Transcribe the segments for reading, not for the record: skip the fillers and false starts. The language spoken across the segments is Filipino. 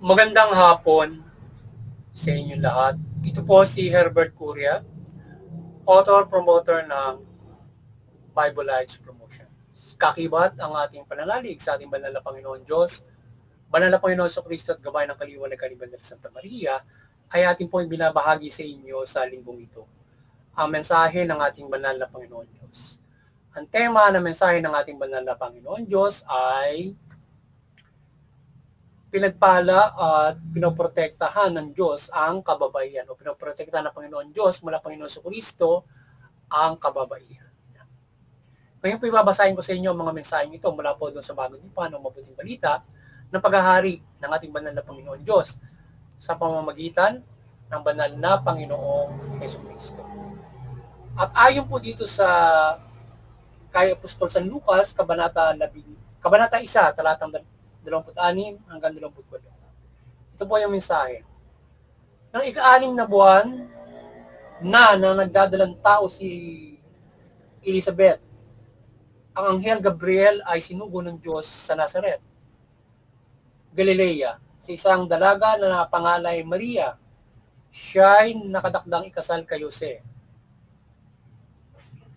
Magandang hapon sa inyo lahat. Ito po si Herbert Curia, author, promoter ng Bible Lives Promotion. Kakibat ang ating pananalig sa ating banal na Panginoon Diyos, banal na Panginoon Kristo at gabay ng kaliwan ng Kaliban ng Santa Maria ay ating pong binabahagi sa inyo sa linggong ito. Ang mensahe ng ating banal na Panginoon Diyos. Ang tema ng mensahe ng ating banal na Panginoon Diyos ay pinagpala at pinoprotektahan ng Diyos ang kababaihan o pinoprotektahan ng Panginoon Diyos mula Panginoon Kristo ang kababaihan. Ngayon po ibabasahin ko sa inyo ang mga mensaheng ito mula po doon sa Bagong Tipan o Mabuting Balita ng paghahari ng ating banal na Panginoon Diyos sa pamamagitan ng banal na Panginoong Kristo. At ayon po dito sa kay Apostol San Lucas, Kabanata 1, talatang 26 hanggang 28. Ito po yung mensahe. Nang ika-6 na buwan na nagdadalang tao si Elizabeth, ang anghel Gabriel ay sinugo ng Diyos sa Nazaret, Galilea, sa isang dalaga na pangalay Maria. Siya'y nakadakdang ikasal kay Jose,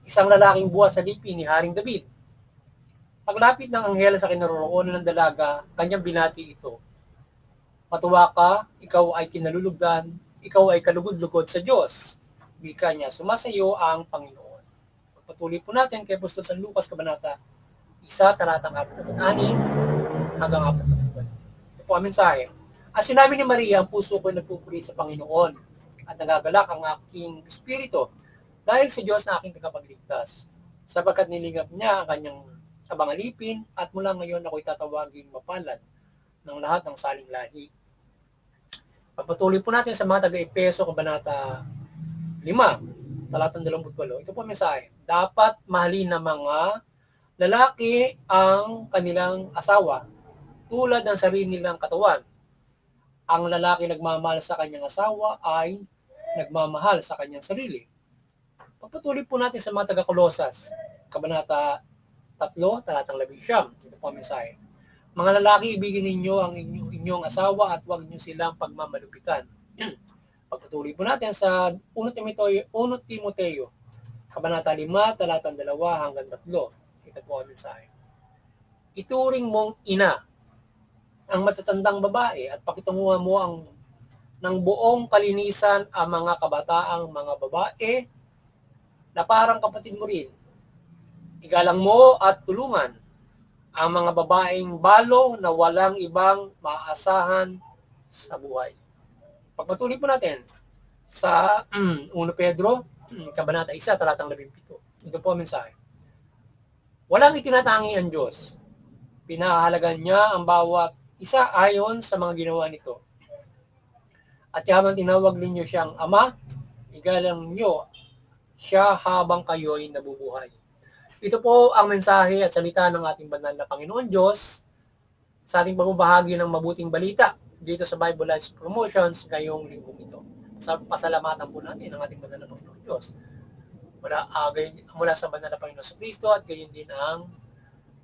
isang lalaking buwas sa lipi ni Haring David. Paglapit ng anghel sa kinaroroonan ng dalaga, kanyang binati ito. Matuwa ka, ikaw ay kinalulugdan, ikaw ay kalugod-lugod sa Diyos. Wika niya, sumasayo ang Panginoon. Patuloy po natin kay Apostol San Lucas, Kabanata 1, talatang 46 hanggang 48. Ito po ang mensahe. Ang sinabi ni Maria, ang puso ko ay nagpupuri sa Panginoon at nagagalak ang aking espiritu dahil sa Diyos na aking tagapagligtas, sapagkat nilingap niya ang kanyang kabangalipin at mula ngayon ako'y tatawagin mapalad ng lahat ng saling lahi. Pagpatuloy po natin sa mga taga-Epeso, Kabanata 5, talatang 28. Ito po ang mensahe. Dapat mahalin ng mga lalaki ang kanilang asawa tulad ng sarili nilang katawan. Ang lalaki nagmamahal sa kanyang asawa ay nagmamahal sa kanyang sarili. Pagpatuloy po natin sa mga taga-Kolosas, Kabanata 3, talatang 11. Ito po ang mensahe. Mga lalaki, ibigin ninyo ang inyong asawa at huwag niyo silang pagmamalupitan. Pagpatuloy po natin sa 1 Timoteo, Kabanata 5, talatang 2 hanggang 3. Ito po ang mensahe. Ituring mong ina ang matatandang babae at pakitunguhan mo ng buong kalinisan ang mga kabataang mga babae na parang kapatid mo rin. Igalang mo at tulungan ang mga babaeng balo na walang ibang maaasahan sa buhay. Pagpatuloy po natin sa 1 Pedro, Kabanata 1, talatang 17. Ito po ang mensahe. Walang itinatangi ang Diyos. Pinahalagan niya ang bawat isa ayon sa mga ginawa nito. At habang tinawag ninyo siyang Ama, igalang niyo siya habang kayo'y nabubuhay. Ito po ang mensahe at salita ng ating banal na Panginoon Diyos sa ating pagbabahagi ng mabuting balita dito sa Bible Lives Promotions ngayong linggong ito. Sa pasalamatan po natin ang ating banal na Panginoon Diyos. Mula sa banal na Panginoon Kristo at gayon din ang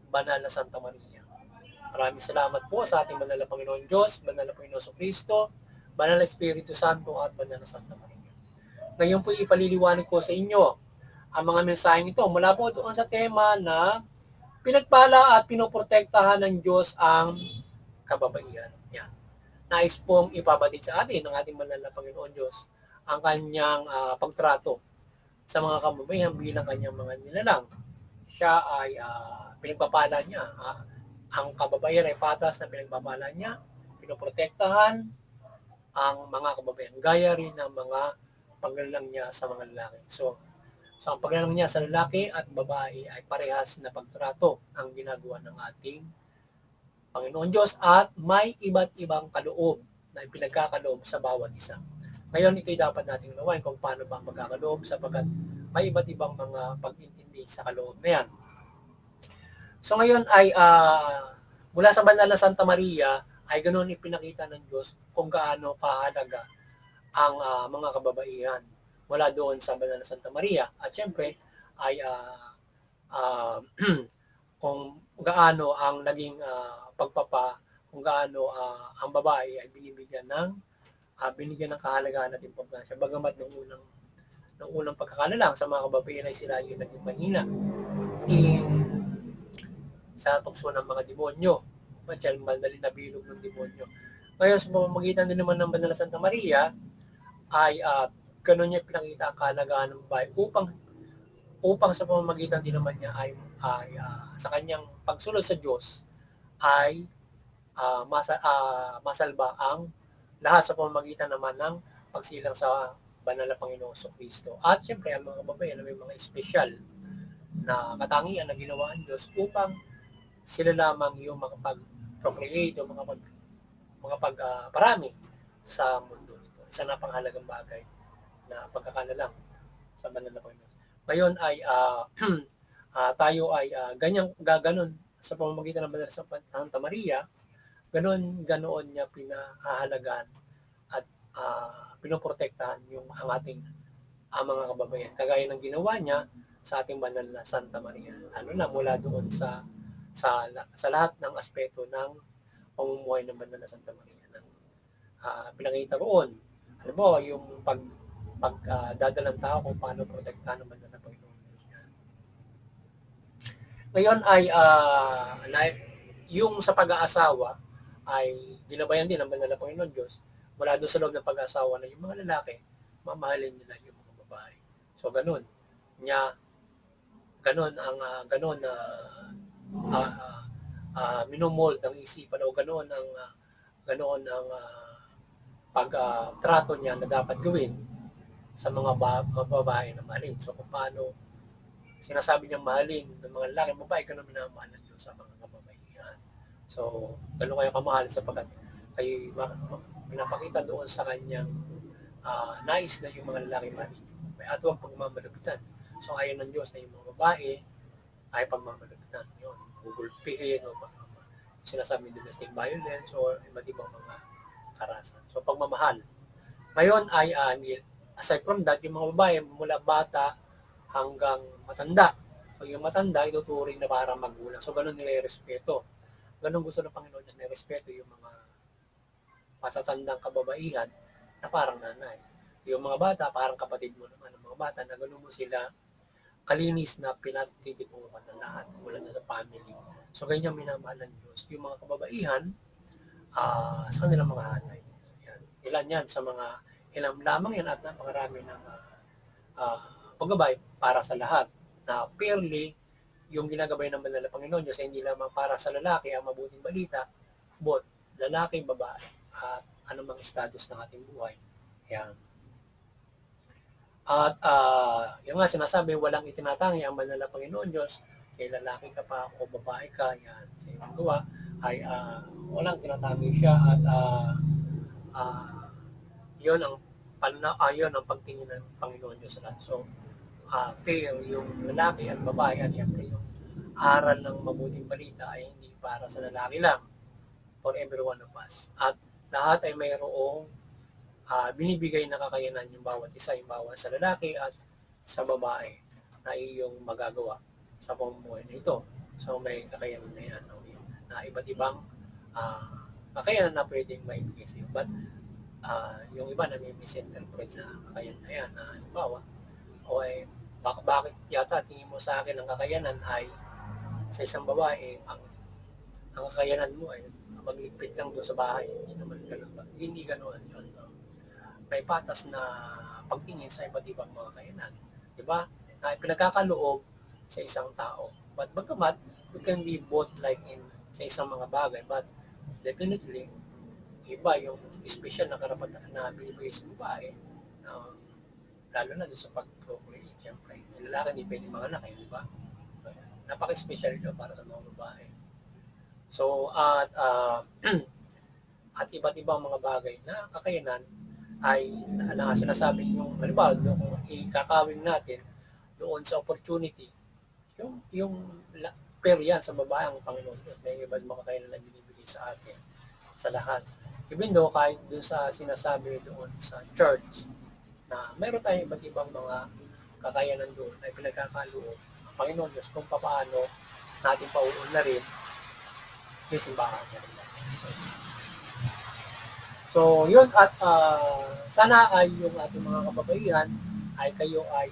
banal na Santa Maria. Maraming salamat po sa ating banal na Panginoon Diyos, banal na Panginoon Kristo, banal na Espiritu Santo at banal na Santa Maria. Ngayon po ipaliliwanag ko sa inyo ang mga mensaheng ito mula po doon sa tema na pinagpala at pinoprotektahan ng Diyos ang kababaihan. Yan. Nais pong ipabatid sa atin ng ating banal na Panginoon Diyos ang kanyang pagtrato sa mga kababaihan bilang kanyang mga nilalang. Siya ay pinagpapala niya. Ang kababaihan ay patas na pinagpapala niya, pinoprotektahan ang mga kababaihan. Gaya rin ng mga paglalang niya sa mga lalaki. So ang paglalang niya sa lalaki at babae ay parehas na pagtrato ang ginagawa ng ating Panginoon Diyos at may iba't ibang kaloob na ipinagkakaloob sa bawat isa. Ngayon, ito'y dapat nating unawain kung paano ba magkakaloob sapagkat may iba't ibang mga pag-intindi sa kaloob na yan. So ngayon ay mula sa banal na Santa Maria ay ganoon ipinakita ng Diyos kung gaano kahalaga ang mga kababaihan mula doon sa banal na Santa Maria. At syempre ay kung gaano ang naging kung gaano ang babae ay binigyan ng kahalagahan at importansya. Bagamat nung unang pagkakalalang sa mga kababaihan ay sila yung naging mahina sa tukso ng mga demonyo. Matyal madali na bilog ng demonyo. Ngayon, sa pamamagitan din naman ng Banal na Santa Maria, ay ganun niya pinakita ang kahalagahan ng babae upang sa pamamagitan din naman niya ay sa kanyang pagsunod sa Diyos ay masalba ang lahat sa pamamagitan naman ng pagsilang sa banal na Panginoong Kristo. At siyempre, ang mga babae na may mga espesyal na katangian na ginawa ang Diyos upang sila lamang yung makapag-procreate o makapagparami sa mundo. Isa na panghalagang bagay na pagkakalalang sa banal na Panginoon. Ngayon ay tayo ay ganoon sa pamamagitan ng Banal na Santa Maria, ganoon niya pinahahalagaan at pinoprotektahan ang ating mga kababayan. Kagaya ng ginawa niya sa ating Banal na Santa Maria. Mula doon sa lahat ng aspeto ng pamumuhay ng Banal na Santa Maria. Pinakita roon, yung pagdadalang tao kung paano protektahan ng Banal na Panginoon Diyos niya. Ngayon ay yung sa pag-aasawa ay ginabayan din ng Banal na Panginoon Diyos mula doon sa loob ng pag-aasawa na yung mga lalaki, mamahalin nila yung mga babae. So ganun minomold ang isipan o ganoon ang pagtrato niya na dapat gawin sa mga babae na mahalin. So kung paano sinasabi niya mahalin ng mga lalaki, babae, ganun minamahal ng Diyos sa mga kababaihan. So ganun kayo kamahal sapagkat kayo pinapakita doon sa kanyang nais na yung mga lalaki mahalin. At huwag pagmamalapitan. So ayon ng Diyos na yung mga babae ay pagmamalapitan. Yun, gugulpihin o sinasabing domestic violence o iba't ibang mga karasan. So pagmamahal. Ngayon ay aside from that, yung mga babae mula bata hanggang matanda. So yung matanda ituturing na parang magulang. So ganun nire-respeto. Ganun gusto ng Panginoon na nire-respeto yung mga matatandang kababaihan na parang nanay. Yung mga bata, parang kapatid mo naman. Ang mga bata na ganun mo sila kalinis na pinatitipungan ng lahat mula na sa family. So ganyan minamahal ng Diyos. Yung mga kababaihan sa kanilang mga hanay. Ilan yan sa mga ilang lamang yan at napakarami ng paggabay para sa lahat na fairly yung ginagabay ng Banal na Panginoon Diyos ay hindi lamang para sa lalaki ang mabuting balita, but lalaki, babae at anumang status ng ating buhay. Yan. At yung nga sinasabi, walang itinatangi ang Banal na Panginoon Diyos kay lalaki ka pa o babae ka, yan sa iyong gawa ay walang tinatangi siya at yun ang pagtingin ng Panginoon Diyos sa lahat. So, fair yung lalaki at babae at syempre yung aral ng mabuting balita ay hindi para sa lalaki lang, for every one of us. At lahat ay mayroong binibigay na kakayanan yung bawat isa, yung bawat sa lalaki at sa babae na iyong magagawa sa pamumuhay nito. So, may kakayanan na yan, na iba't ibang kakayanan na pwedeng maibigay sa iyo. But, yung iba na may misinterpret na kakayanan na yan, halimbawa, bakit yata tingin mo sa akin ang kakayanan ay sa isang babae, ang kakayanan mo ay magligpit lang doon sa bahay. Hindi naman gano'n ba? Hindi gano'n yun. May patas na pagtingin sa iba't ibang mga kakayanan. Diba? Na pinagkakaloob sa isang tao. But bagamat, you can be both like sa isang mga bagay, but definitely, iba yung special na karapatan na binibigay sa babae, lalo na doon sa pag-procreate, siyempre. Yung lalaki hindi pwede mga anak, di ba? Napaka-special ito para sa mga babae. So, at iba't ibang mga bagay na kakayanan ay sinasabi yung, halimbawa, kung ikakawin natin doon sa opportunity, yung pair yan sa babae ang Panginoon. May iba't mga kakayanan na binibigay sa atin, sa lahat. Even though kahit doon sa sinasabi doon sa church na mayroon tayong iba't ibang mga kakayanan doon ay pinagkakaloob ang Panginoon Diyos kung paano natin pauun na rin yung simbahan niya. So, yun at sana ay yung ating mga kababaihan ay kayo ay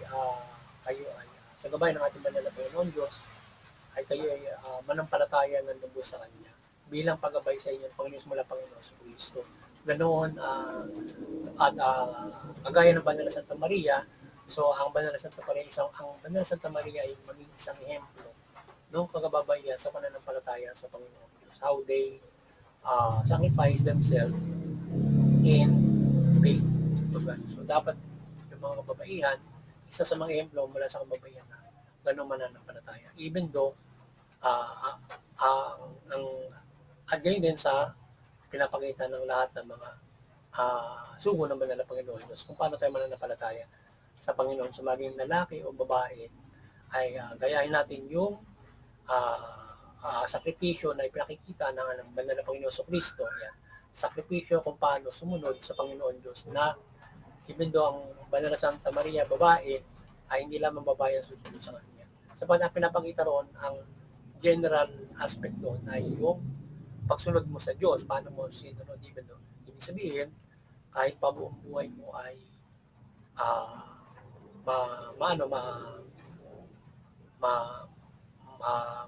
sa gabay ng ating banal na Panginoon Diyos ay kayo ay manampalataya ng lubos sa Kanya bilang paggabay sa inyong Panginoon mula Panginoon sa Kristo. Ganoon kagaya ng Banal na Santa Maria, so ang Banal na Santa Maria ay maging isang ehemplo ng kagababaihan sa pananampalataya sa Panginoon Diyos. How they sacrifice themselves in faith to God. So, dapat yung mga kababaihan, isa sa mga ehemplo mula sa kababaihan na gano'ng mananampalataya. Even though, at gayon din sa pinapakita ng lahat ng mga sugo ng banal na Panginoon Diyos kung paano tayo mananampalataya sa Panginoon. So, maging lalaki o babae, ay gayahin natin yung sakripisyo na ipinakikita ng banal na Panginoon sa Kristo. Yan. Sakripisyo kung paano sumunod sa Panginoon Diyos na even though ang Banal na Santa Maria babae ay hindi lamang babae ang susunod sa kanya. Sapat ang pinapakita roon, ang general aspect doon ay yung pagsunod mo sa Diyos, paano mo sinunod even though. Ibig sabihin, kahit pa buong buhay mo ay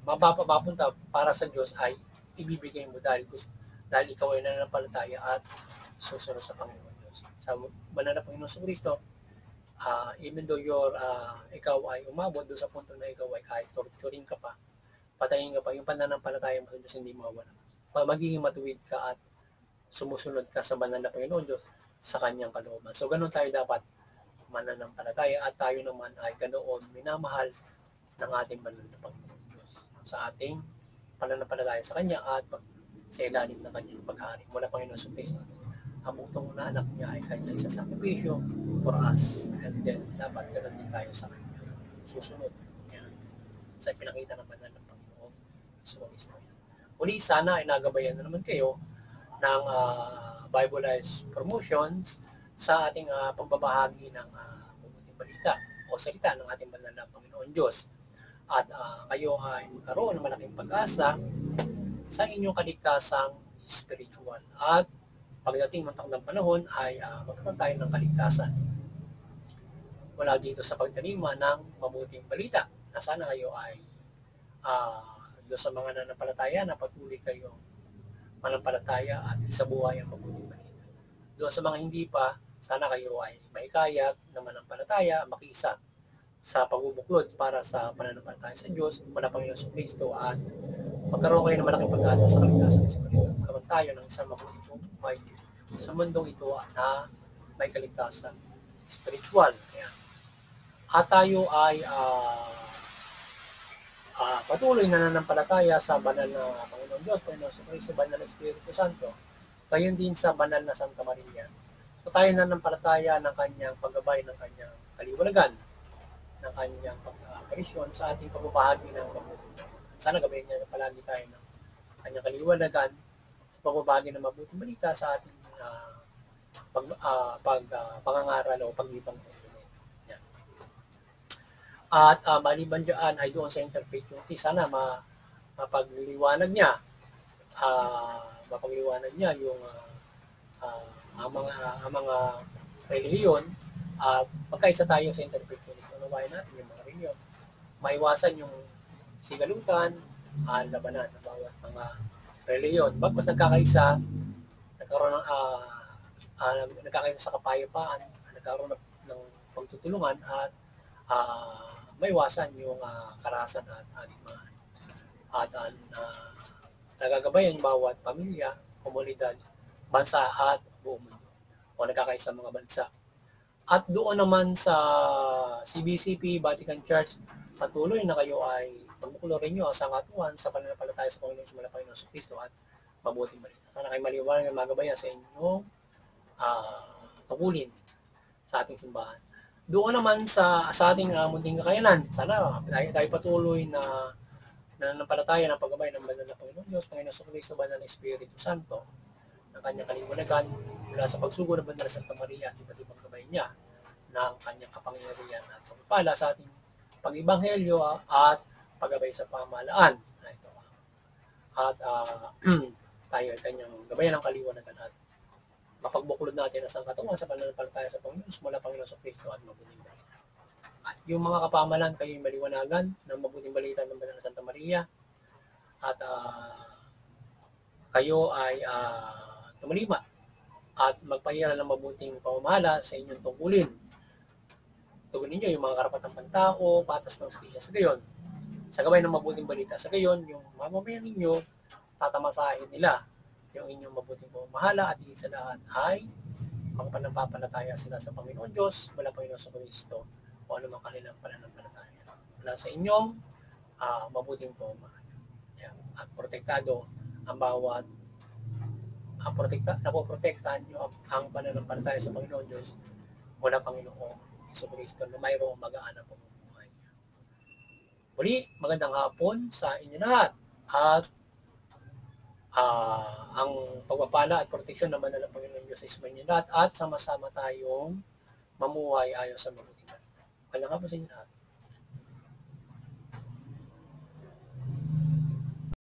mapapunta para sa Diyos ay ibibigay mo dahil ikaw ay nananampalataya at susunod sa Panginoon Diyos. Sa banal na Panginoon sa Kristo, even though ikaw ay umabot doon sa punto na ikaw ay kahit torturing ka pa, patayin ka pa, yung pananampalataya mo sa Diyos hindi mawawala. Magiging matuwid ka at sumusunod ka sa banal na Panginoon Diyos sa kanyang kalooban. So, ganun tayo dapat mananampalataya at tayo naman ay ganoon minamahal ng ating banal na Panginoon Diyos sa ating pananampalataya sa kanya at sa ilalim ng kanyang paghari. Mula Panginoon sa Kristo, ang butong na anak niya ay kanyang isasakripisyo for us. And then, dapat ganoon din tayo sa kanya. Susunod. Yan. Sa pinakita ng banal ng Panginoon sa Kristo. Uli, sana ay nagabayan na naman kayo ng Bibleized promotions sa ating pagbabahagi ng mabuting balita o salita ng ating banal na Panginoon Diyos. At kayo ay magkaroon ng malaking pag-asa sa inyong kaligtasang spiritual. At pagdating ng takdang panahon ay magkaroon tayo ng kaligtasan mula dito sa pagtalima ng mabuting balita na sana kayo ay doon sa mga nanampalataya na patuloy kayong manampalataya at isabuhay ang mabuting balita. Doon sa mga hindi pa, sana kayo ay mahikayat na manampalataya, makisa sa pagbubuklod para sa pananampalataya sa Diyos, mula Panginoon sa Kristo at magkaroon kayo ng malaking pag-asa sa kaligtasan ng Espiritu. Magkaroon tayo ng isang mabuting buhay sa mundong ito na may kaligtasan spiritual. Ayan. At tayo ay patuloy na nananampalataya sa banal na Panginoon Diyos, Panginoon sa Kristo, banal na Espiritu Santo, gayon din sa banal na Santa Maria. So tayo nananampalataya ng kanyang paggabay, ng kanyang kaliwanagan, ng kanyang pag-aparisyon sa ating pagbabahagi ng mabuting. Sana gabayan niya na palagi tayo ng kanyang kaliwanagan sa pagbabahagi ng mabuting balita sa ating pangangaral o paglibang ng Panginoon. Yan. At maliban dyan ay doon sa interfaith unity, sana mapagliwanag niya yung ang mga relihiyon at magkaisa tayo sa interfaith unity. Unawain natin yung mga relihiyon. Maiwasan yung sigalutan, labanan ng bawat mga relihiyon. Bagpas nagkakaisa, nagkakaisa sa kapayapaan, nagkaroon ng pagtutulungan at maiwasan yung karahasan at agimaan. At nagagabayan yung bawat pamilya, komunidad, bansa at buong mundo o nagkakaisa mga bansa. At doon naman sa CBCP, Vatican Church, patuloy na kayo ay magbukulorin nyo ang sangatuan sa pananampalataya sa Panginoon sa Panginoon sa Kristo at mabuting balita. Sana kayo maliwanag ng magabayan sa inyong tungkulin sa ating simbahan. Doon naman sa ating munting kakayanan, sana tayo patuloy na nananampalataya ng paggabay ng banal na Panginoon Diyos, Panginoon sa Kristo, banal na Espiritu Santo, ng kanyang kaliwanagan mula sa pagsugo ng banal na Santa Maria at iba't ibang gabay niya ng kanyang kapangyarihan at pagpapala sa ating pag-ibanghelyo at paggabay sa pamahalaan. At tayo ay kanyang gabayan ng kaliwanagan at mapagbuklod natin ang sangkatuwa sa pananampalataya sa Panginoon mula Panginoon sa Kristo at mabuting balita. At yung mga kapamalan kayo'y maliwanagan ng mabuting balita ng Banal na Santa Maria at kayo ay tumalima at magpahira ng mabuting pamamahala sa inyong tungkulin. Tugon ninyo yung mga karapatang pantao, patas ng justisya. Sa gayon, sa gabay ng mabuting balita, sa gayon, yung mamamayan ninyo, tatamasahin nila yung inyong mabuting pamamahala at higit sa lahat ay pagpanampapalataya sila sa Panginoon Diyos, wala Panginoon sa Kristo, o ano mang kanilang pananampalataya. Wala sa inyong mabuting pamamahala. At protektado ang bawat napoprotektahan nyo ang pananampalataya sa Panginoon Diyos mula Panginoong Hesus Kristo na mayroong mag-aanap ang buhay niya. Muli, magandang hapon sa inyo lahat at ang pagpapala at proteksyon naman ng Panginoon Diyos sa inyo lahat at sama-sama tayong mamuhay ayon sa mabuting balita. Magandang hapon sa inyo lahat.